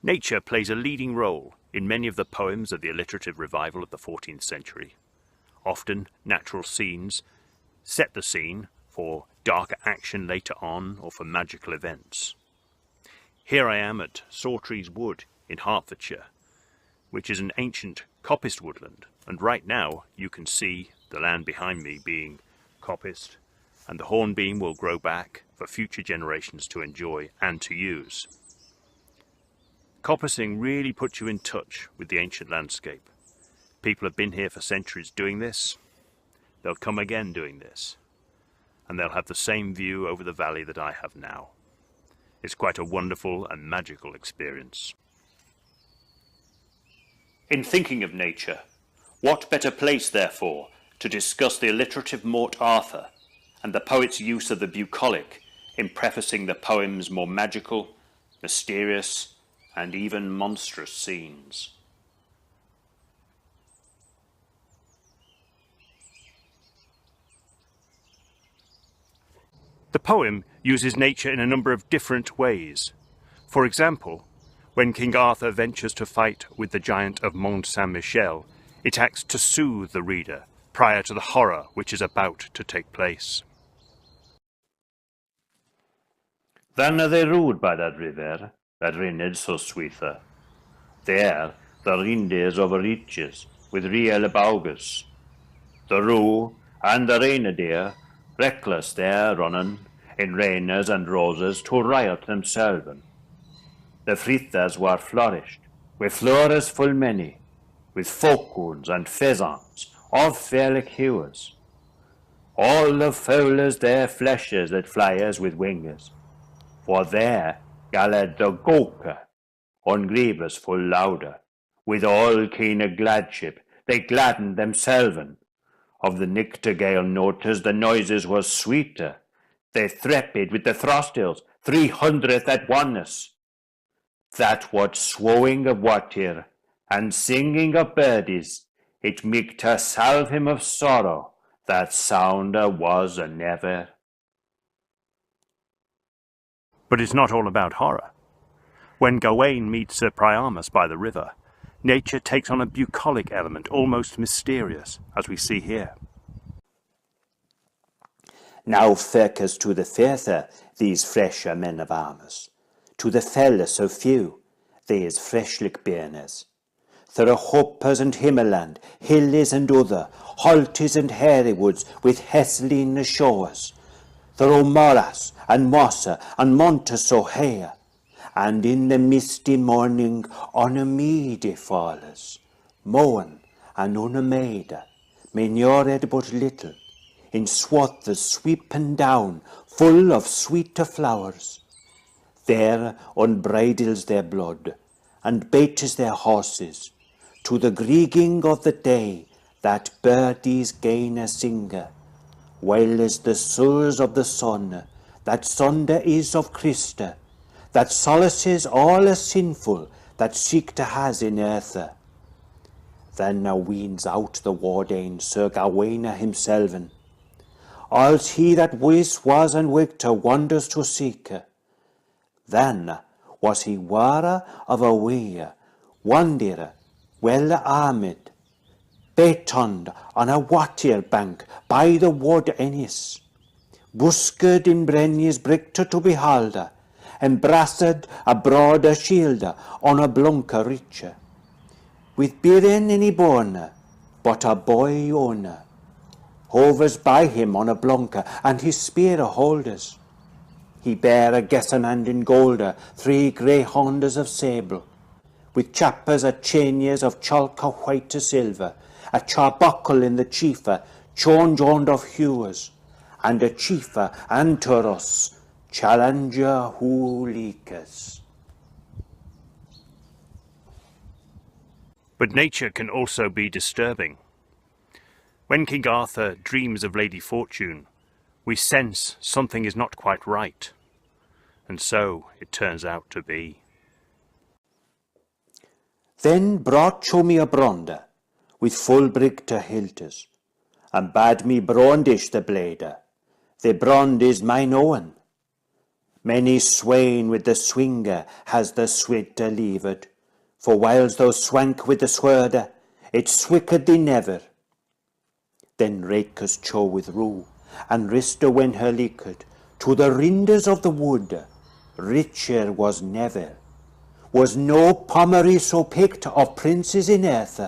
Nature plays a leading role in many of the poems of the alliterative revival of the 14th century. Often, natural scenes set the scene for darker action later on or for magical events. Here I am at Sawtrees Wood in Hertfordshire, which is an ancient coppiced woodland, and right now you can see the land behind me being coppiced, and the hornbeam will grow back for future generations to enjoy and to use. Coppicing really puts you in touch with the ancient landscape. People have been here for centuries doing this. They'll come again doing this. And they'll have the same view over the valley that I have now. It's quite a wonderful and magical experience. In thinking of nature, what better place, therefore, to discuss the alliterative Morte Arthure and the poet's use of the bucolic in prefacing the poem's more magical, mysterious, and even monstrous scenes. The poem uses nature in a number of different ways. For example, when King Arthur ventures to fight with the giant of Mont Saint-Michel, it acts to soothe the reader prior to the horror which is about to take place. Then they rode by that river that rinned so sweetly. There the rindes over reaches with real boughs. The rue and the reindeer, reckless there running, in rainers and roses to riot themselves. The fritters were flourished, with flowers full many, with falcons and pheasants of fairlick hues. All the fowls their fleshes that flyers with wings, for there galled the gawker, on grievous full louder, with all keen gladship they gladdened themselves. Of the nightingale notice the noises was sweeter, they threpped with the throstles 300 at once. That what swowing of water and singing of birdies, it might salve him of sorrow, that sounder was a never. But it's not all about horror. When Gawain meets Sir Priamus by the river, nature takes on a bucolic element, almost mysterious, as we see here. Now firkers to the further, these fresher men of arms, to the fell so few, these freshlick burners. Through hoppers and himmerland, hillies and other, halties and hairy woods with hesline shores, through morass and mossa and montes so high, and in the misty morning on a meade falls, moan and on a maid, mignored but little, in swaths sweeping down, full of sweeter flowers. There unbridles their blood, and bates their horses, to the greeting of the day that birdies gain a singer, while as the souls of the sun, that sunder is of Christa, that solaces all a sinful that seek to has in earth. Then weens out the wardane Sir Gawain himself, als he that was and Victor wonders to seek. Then was he ware of a way, wanderer, well armed, betoned on a water bank by the wood Ennis, busked in Brenny's brickter to behold, embrassed a broader shield on a blunker richer, with biren in he born, but a boy owner, hovers by him on a blunker, and his spear holders. He bare a gessenand in golder, 3 grey hounders of sable, with chappers a chainiers of chalk of white to silver, a charbuckle in the chiefer, chonjoned of hues, and a chiefer antoros, challenger hulicus. But nature can also be disturbing. When King Arthur dreams of Lady Fortune, we sense something is not quite right. And so it turns out to be. Then brought cho me a bronda, with full brig to hilters, and bade me brondish the blade. The brond is mine own. Many swain with the swinger has the sweat levered, for whiles thou swank with the swerder, it swicked thee never. Then rakers chow with rue, and Rista when her liquid, to the rinders of the wood, richer was never. Was no pommery so picked of princes in earth,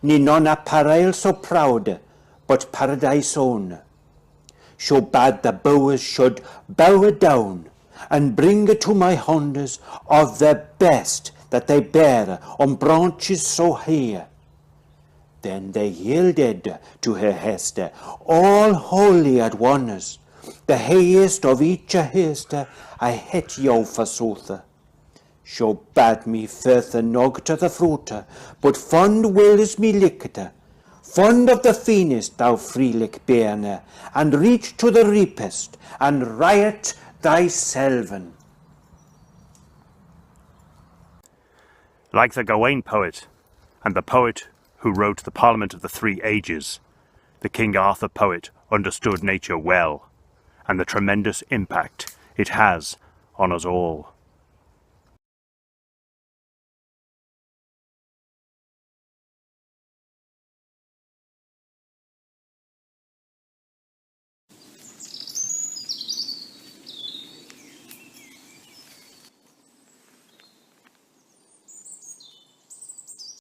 ni none apparel so proud, but paradise own. So bad the boughs should bow down, and bring to my hondas of the best that they bear on branches so high. Then they yielded to her hester, all holy at once, the highest of each a hester, I het jo forsooth. So bad me further nog to the fruit, but fond wills me licked, fond of the finest thou freelick bairne, and reach to the reapest, and riot thyselven. Like the Gawain poet, and the poet who wrote the Parliament of the Three Ages, the King Arthur poet understood nature well, and the tremendous impact it has on us all.